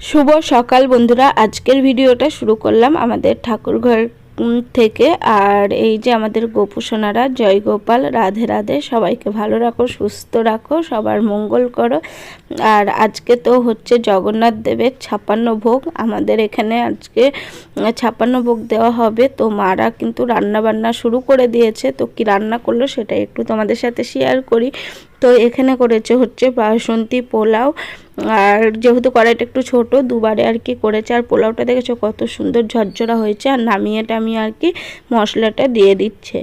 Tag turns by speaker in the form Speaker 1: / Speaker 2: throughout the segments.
Speaker 1: শুভ সকাল বন্ধুরা, আজকের ভিডিওটা শুরু করলাম আমাদের ঠাকুরঘর থেকে। আর এই যে আমাদের গোপুসোনারা, জয় গোপাল, রাধে রাধে, সবাইকে ভালো রাখো, সুস্থ রাখো, সবার মঙ্গল করো। আর আজকে তো হচ্ছে জগন্নাথ দেবের 56 ভোগ, আমাদের এখানে আজকে 56 ভোগ দেওয়া হবে। তো মারা কিন্তু রান্না বান্না শুরু করে দিয়েছে, তো কি রান্না করলো সেটা একটু তোমাদের সাথে শেয়ার করি। তো এখানে করেছে হচ্ছে বাসন্তী পোলাও, আর যেহেতু কড়াইটা একটু ছোট, দুবারে আর কি করেছে। আর পোলাওটা দেখেছো কত সুন্দর ঝরঝরা হয়েছে। আর নামিয়ে টামিয়ে আর কি মশলাটা দিয়ে দিচ্ছে।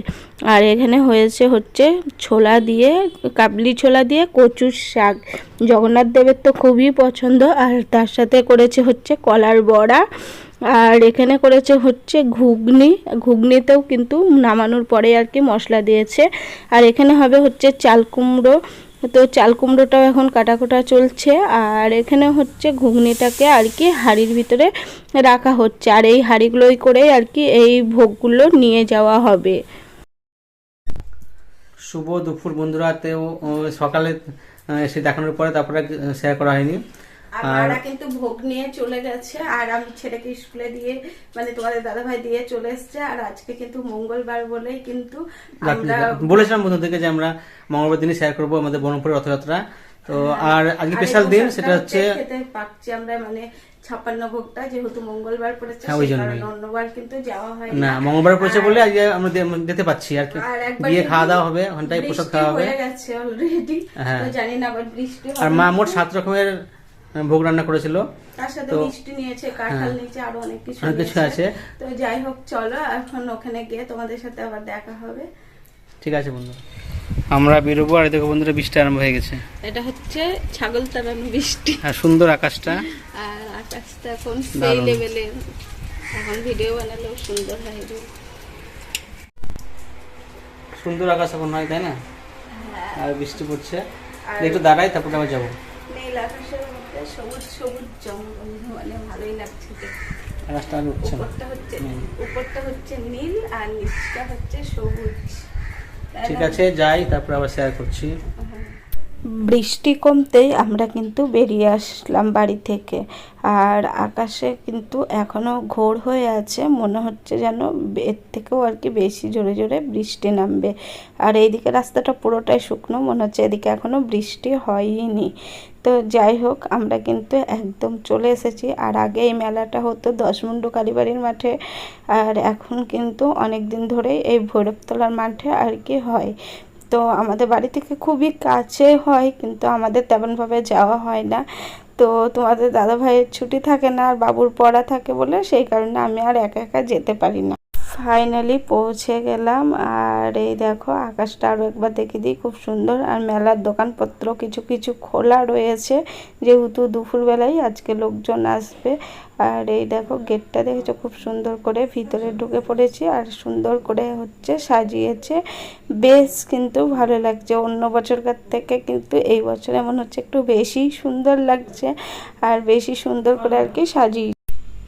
Speaker 1: আর এখানে হয়েছে হচ্ছে ছোলা দিয়ে, কাবলি ছোলা দিয়ে কচুর শাক, জগন্নাথ দেবের তো খুবই পছন্দ। আর তার সাথে করেছে হচ্ছে কলার বড়া। আর এখানে করেছে হচ্ছে ঘুগনি, ঘুগনিতেও কিন্তু নামানোর পরে আর কি মশলা দিয়েছে। আর এখানে হবে হচ্ছে চাল কুমড়ো, তো চাল কুমড়োটাও এখন কাটাকুটা চলছে। আর এখানে হচ্ছে ঘুগনিটাকে আর কি হাঁড়ির ভিতরে রাখা হচ্ছে, আর এই হাঁড়িগুলোই করে আর কি এই ভোগগুলো নিয়ে যাওয়া হবে।
Speaker 2: শুভ দুপুর বন্ধুরা। সকালে এসে দেখানোর পরে তারপরে শেয়ার করা হয়নি।
Speaker 1: আর কিন্তু ভোগ নিয়ে চলে গেছে, আর আমি ছেলেকে স্কুলে দিয়ে, মানে তোমাদের দাদা ভাই দিয়ে চলে এসছে। আর আজকে কিন্তু মঙ্গলবার বলেই কিন্তু আমরা
Speaker 2: বলেছিলাম বন্ধুদেরকে যে আমরা মঙ্গলবার দিনে শেয়ার করবো আমাদের বনপুরের রথযাত্রা। তো আর আজকে স্পেশাল দিন, সেটা হচ্ছে
Speaker 1: খেতে পাচ্ছি আমরা, মানে 56 ভোগটা যেহেতু মঙ্গলবার পড়েছে,
Speaker 2: ওই জন্যই
Speaker 1: অন্যবার কিন্তু যাওয়া হয়
Speaker 2: না, মঙ্গলবার পড়েছে বলে আজকে আমরা যেতে পাচ্ছি আর কি। গিয়ে খাওয়া দাওয়া হবে, ঘন্টায় প্রসাদ খাওয়া হবে,
Speaker 1: হয়ে গেছে অলরেডি। তো জানি না আবার বৃষ্টি হবে।
Speaker 2: আর মা মোট 7 রকমের ভোগ রান্না করেছিল,
Speaker 1: তার সাথে মিষ্টি নিয়েছে, কাঁঠাল নিয়েছে, আরো অনেক কিছু
Speaker 2: আছে।
Speaker 1: তো যাই হোক, চলো এখন ওখানে গিয়ে তোমাদের সাথে আবার দেখা হবে।
Speaker 2: ঠিক আছে বন্ধু, আমরা বেরোবো। আর দেখো বন্ধুরা, বৃষ্টি আরম্ভ হয়ে গেছে।
Speaker 1: এটা হচ্ছে ছাগল তাড়ানো বৃষ্টি।
Speaker 2: আর সুন্দর আকাশটা,
Speaker 1: আর আকাশটা এখন সেই লেভেলে, এখন ভিডিও বানালেও সুন্দর হয়।
Speaker 2: সুন্দর আকাশ এখন হয়, তাই না? আর বৃষ্টি পড়ছে, একটু দাঁড়াই তারপরে আবার যাবো।
Speaker 1: নীল আকাশের মধ্যে সবুজ সবুজ জঙ্গল, মানে ভালোই লাগছে। উপরটা হচ্ছে নীল আর নিচটা হচ্ছে সবুজ।
Speaker 2: ঠিক আছে, যাই, তারপর আবার শেয়ার করছি।
Speaker 1: বৃষ্টি কমতেই আমরা কিন্তু বেরিয়ে আসলাম বাড়ি থেকে। আর আকাশে কিন্তু এখনো ঘোর হয়ে আছে, মনে হচ্ছে যেন এর থেকেও আর কি বেশি জোরে জোরে বৃষ্টি নামবে। আর এইদিকে রাস্তাটা পুরোটাই শুকনো, মনে হচ্ছে এদিকে এখনো বৃষ্টি হয়নি। তো যাই হোক, আমরা কিন্তু একদম চলে এসেছি। আর আগে এই মেলাটা হতো দশমুন্ডু কালীবাড়ির মাঠে, আর এখন কিন্তু অনেক দিন ধরেই এই ভৈরবতলার মাঠে আর কি হয়। তো আমাদের বাড়ি থেকে খুবই কাছে হয়, কিন্তু আমাদের তেমনভাবে যাওয়া হয় না। তো তোমাদের দাদা ভাইয়ের ছুটি থাকে না, আর বাবুর পড়া থাকে বলে সেই কারণে আমি আর একা একা যেতে পারি না। ফাইনালি পৌঁছে গেলাম। আর এই দেখো আকাশটা আরও একবার দেখে দিই, খুব সুন্দর। আর মেলার দোকানপত্র কিছু কিছু খোলা রয়েছে, যেহেতু দুপুরবেলায় আজকে লোকজন আসবে। আর এই দেখো গেটটা দেখেছো, খুব সুন্দর করে ভিতরে ঢুকে পড়েছি। আর সুন্দর করে হচ্ছে সাজিয়েছে, বেশ কিন্তু ভালো লাগছে। অন্য বছরকার থেকে কিন্তু এই বছর এমন হচ্ছে একটু বেশি সুন্দর লাগছে, আর বেশি সুন্দর করে আর কি সাজিয়ে।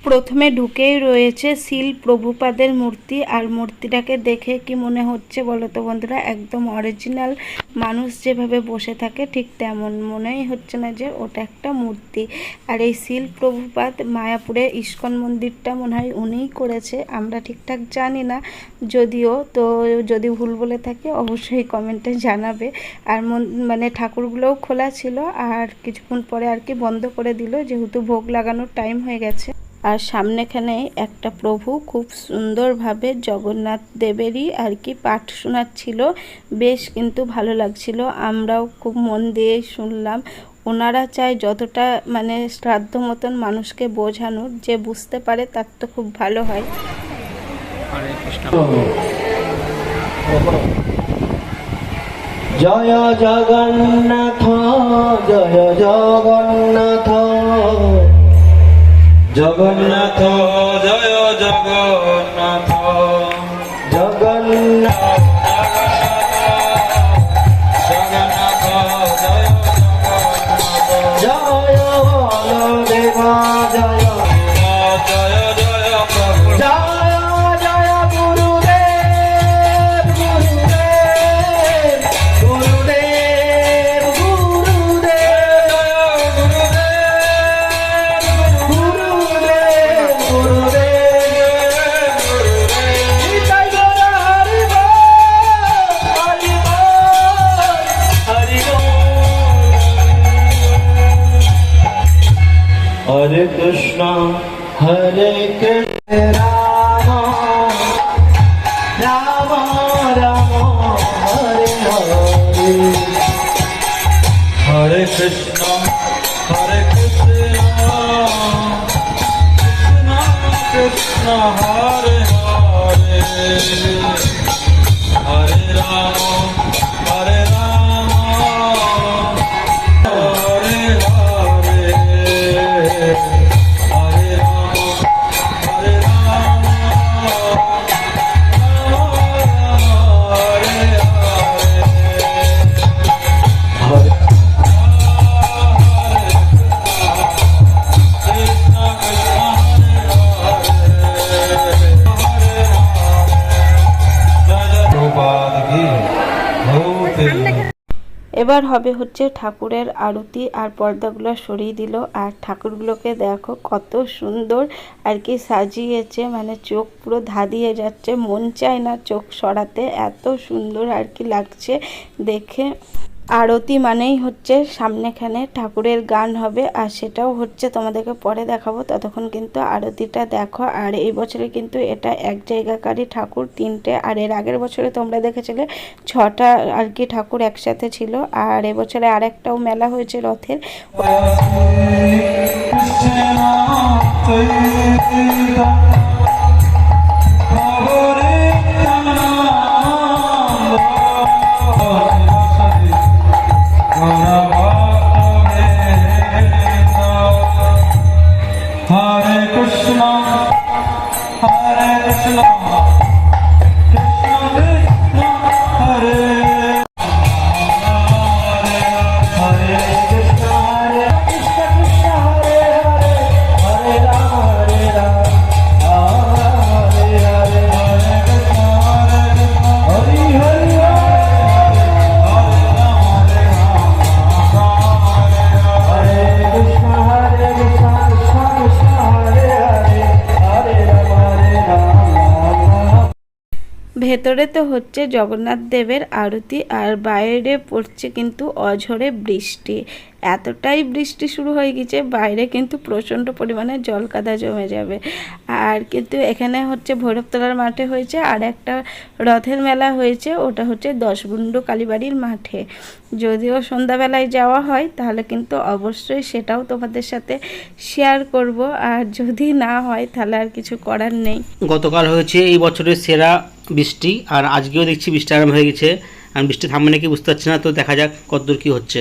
Speaker 1: প্রথমে ঢুকেই রয়েছে শিল প্রভুপাদের মূর্তি। আর মূর্তিটাকে দেখে কি মনে হচ্ছে বলো তো বন্ধুরা, একদম অরিজিনাল মানুষ যেভাবে বসে থাকে ঠিক তেমন মনেই হচ্ছে না যে ওটা একটা মূর্তি। আর এই শিল প্রভুপাদ মায়াপুরে ইস্কন মন্দিরটা মনে হয় উনিই করেছে, আমরা ঠিকঠাক জানি না যদিও। তো যদি ভুল বলে থাকে অবশ্যই কমেন্টে জানাবে। আর মানে ঠাকুরগুলোও খোলা ছিল, আর কিছুক্ষণ পরে আর কি বন্ধ করে দিল, যেহেতু ভোগ লাগানোর টাইম হয়ে গেছে। আর সামনেখানে একটা প্রভু খুব সুন্দরভাবে জগন্নাথ দেবেরই আর কি পাঠ শোনাচ্ছিল, বেশ কিন্তু ভালো লাগছিল। আমরাও খুব মন দিয়ে শুনলাম। ওনারা চায় যতটা মানে শ্রাদ্ধ মতন মানুষকে বোঝানোর, যে বুঝতে পারে তার তো খুব ভালো হয়।
Speaker 3: জয় জগন্নাথ, জয় জগন্নাথ, জগন্নাথ জয় জগন্নাথ, জগন্নাথ জগন্নাথ জয় জগন্নাথ, জয় বলদেবা জয় জয় জয় প্রভু, জয় জয় গুরুদেব গুরুদেব গুরুদেব গুরুদেব, গুরুদেব Hare Krishna Hare Krishna Rama Rama Rama Hare Hare Hare Krishna Hare Krishna Krishna Hare Hare Hare Rama Hare Rama Hare Hare Hare Rama Hare Rama Hare Hare
Speaker 1: এবার হবে হচ্ছে ঠাকুরের আরতি, আর পর্দাগুলো সরিয়ে দিল। আর ঠাকুরগুলোকে দেখো কত সুন্দর আর কি সাজিয়েছে, মানে চোখ পুরো ধাঁধিয়ে যাচ্ছে, মন চায় না চোখ সরাতে, এত সুন্দর আর কি লাগছে দেখে। আরতি মানেই হচ্ছে সামনেখানে ঠাকুরের গান হবে, আর সেটাও হচ্ছে তোমাদেরকে পরে দেখাবো, ততক্ষণ কিন্তু আরতিটা দেখো। আর এই বছরে কিন্তু এটা এক জায়গাকারই ঠাকুর, 3টে, আর এর আগের বছরে তোমরা দেখেছিলে 6টা আর কি ঠাকুর একসাথে ছিল। আর এবছরে আরেকটাও মেলা হয়েছে রথের।
Speaker 3: Hare Krishna, Hare Krishna, Krishna Krishna, Hare Hare Krishna, Hare Krishna, Krishna Hare Hare, Hare Rama, Hare Rama, Hare Hare, Hare Krishna, Hare Krishna, Hare Hare, Hare Krishna, Hare Krishna, Krishna Krishna, Hare Hare, Hare Rama, Hare Rama.
Speaker 1: ভেতরে তো হচ্ছে জগন্নাথ দেবের আরতি, আর বাইরে পড়ছে কিন্তু অঝরে বৃষ্টি। এতটাই বৃষ্টি শুরু হয়ে গেছে, বাইরে কিন্তু প্রচণ্ড পরিমাণে জল কাদা জমে যাবে। আর কিন্তু এখানে হচ্ছে ভৈরবতলার মাঠে হয়েছে, আর একটা রথের মেলা হয়েছে, ওটা হচ্ছে দশবুন্ডু কালীবাড়ির মাঠে। যদিও সন্ধ্যাবেলায় যাওয়া হয় তাহলে কিন্তু অবশ্যই সেটাও তোমাদের সাথে শেয়ার করব, আর যদি না হয় তাহলে আর কিছু করার নেই।
Speaker 2: গতকাল হয়েছে এই বছরের সেরা বৃষ্টি, আর আজকেও দেখছি বৃষ্টি আরম্ভ হয়ে গেছে। আমি বৃষ্টি থামবে নাকি বুঝতে পারছি না, তো দেখা যাক কতদূর কি হচ্ছে।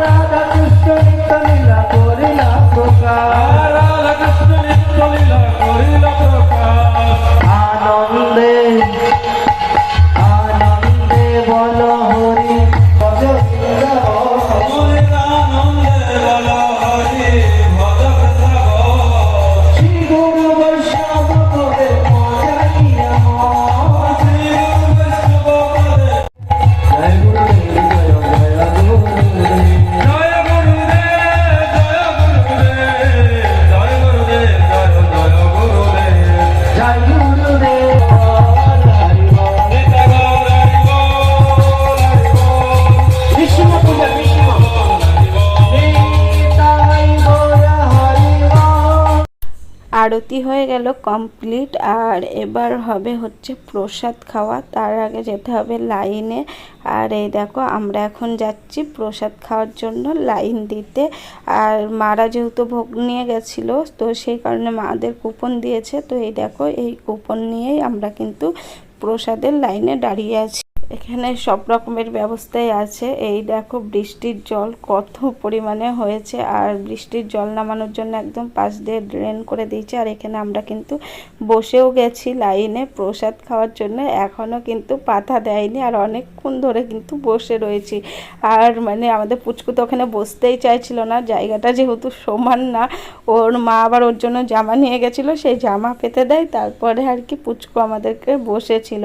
Speaker 3: রাধা কৃষ্ণ নিত্য লীলা করিলা প্রকাশ, রাধা কৃষ্ণ নিত্য লীলা করিলা প্রকাশ, আনন্দে আনন্দে বল হরি ভজ গোবিন্দ, আনন্দে বল হরি ভজ গোবিন্দ, শ্রী গুরু বৈষ্ণব করে মজাইয়া শ্রী গুরু বৈষ্ণব করে জয় গুরুদেব জয় জয় গুরুদেব।
Speaker 1: আরতি হয়ে গেল কমপ্লিট, আর এবার হবে হচ্ছে প্রসাদ খাওয়া। তার আগে যেতে হবে লাইনে। আর এই দেখো আমরা এখন যাচ্ছি প্রসাদ খাওয়ার জন্য লাইন দিতে। আর মারা যেহেতু ভোগ নিয়ে গেছিলো, তো সেই কারণে মাদের কুপন দিয়েছে, তো এই দেখো এই কুপন নিয়েই আমরা কিন্তু প্রসাদের লাইনে দাঁড়িয়ে আছি। এখানে সব রকমের ব্যবস্থাই আছে। এই দেখো বৃষ্টির জল কত পরিমাণে হয়েছে, আর বৃষ্টির জল নামানোর জন্য একদম পাশ দিয়ে ড্রেন করে দিয়েছে। আর এখানে আমরা কিন্তু বসেও গেছি লাইনে প্রসাদ খাওয়ার জন্য, এখনও কিন্তু পাতা দেয়নি, আর অনেকক্ষণ ধরে কিন্তু বসে রয়েছি। আর মানে আমাদের পুচকু তো ওখানে বসতেই চাইছিল না, জায়গাটা যেহেতু সমান না, ওর মা আবার ওর জন্য জামা নিয়ে গেছিলো, সেই জামা পেতে দেয়, তারপরে আর কি পুচকু আমাদেরকে বসেছিল।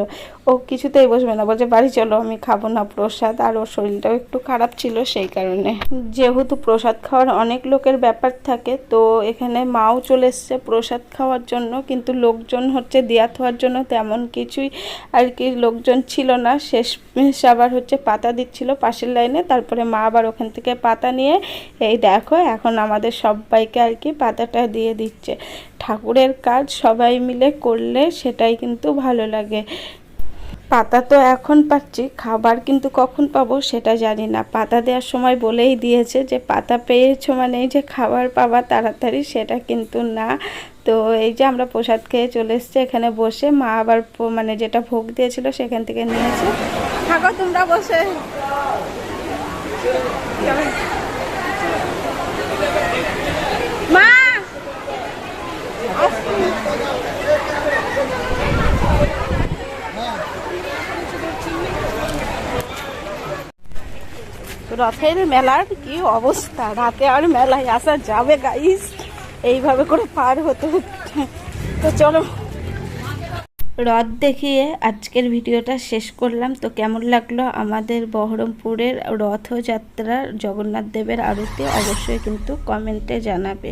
Speaker 1: ও কিছুতেই বসবে না, বলছে বাড়ি চলো, আমি খাবো না প্রসাদ। আর ওর শরীরটাও একটু খারাপ ছিল, সেই কারণে। যেহেতু প্রসাদ খাওয়ার অনেক লোকের ব্যাপার থাকে, তো এখানে মাও চলে এসছে প্রসাদ খাওয়ার জন্য, কিন্তু লোকজন হচ্ছে দিয়া থোয়ার জন্য তেমন কিছুই আর কি লোকজন ছিল না। শেষ আবার হচ্ছে পাতা দিচ্ছিল পাশের লাইনে, তারপরে মা আবার ওখান থেকে পাতা নিয়ে এই দেখো এখন আমাদের সবাইকে আর কি পাতাটা দিয়ে দিচ্ছে। ঠাকুরের কাজ সবাই মিলে করলে সেটাই কিন্তু ভালো লাগে। পাতা তো এখন পাচ্ছি, খাবার কিন্তু কখন পাবো সেটা জানি না। পাতা দেওয়ার সময় বলেই দিয়েছে যে পাতা পেয়েছো মানে যে খাবার পাবা তাড়াতাড়ি, সেটা কিন্তু না। তো এই যে আমরা প্রসাদ খেয়ে চলে এসেছি এখানে বসে, মা আবার মানে যেটা ভোগ দিয়েছিল সেখান থেকে নিয়েছে। থাকো তোমরা বসে। মা রথের মেলার কি অবস্থা, রাতে আর মেলায় আসা যাবে গাইস? এইভাবে করে পার হতে হচ্ছে। তো চলো, রথ দেখিয়ে আজকের ভিডিওটা শেষ করলাম। তো কেমন লাগলো আমাদের বহরমপুরের রথযাত্রার জগন্নাথ দেবের আরতি অবশ্যই কিন্তু কমেন্টে জানাবে।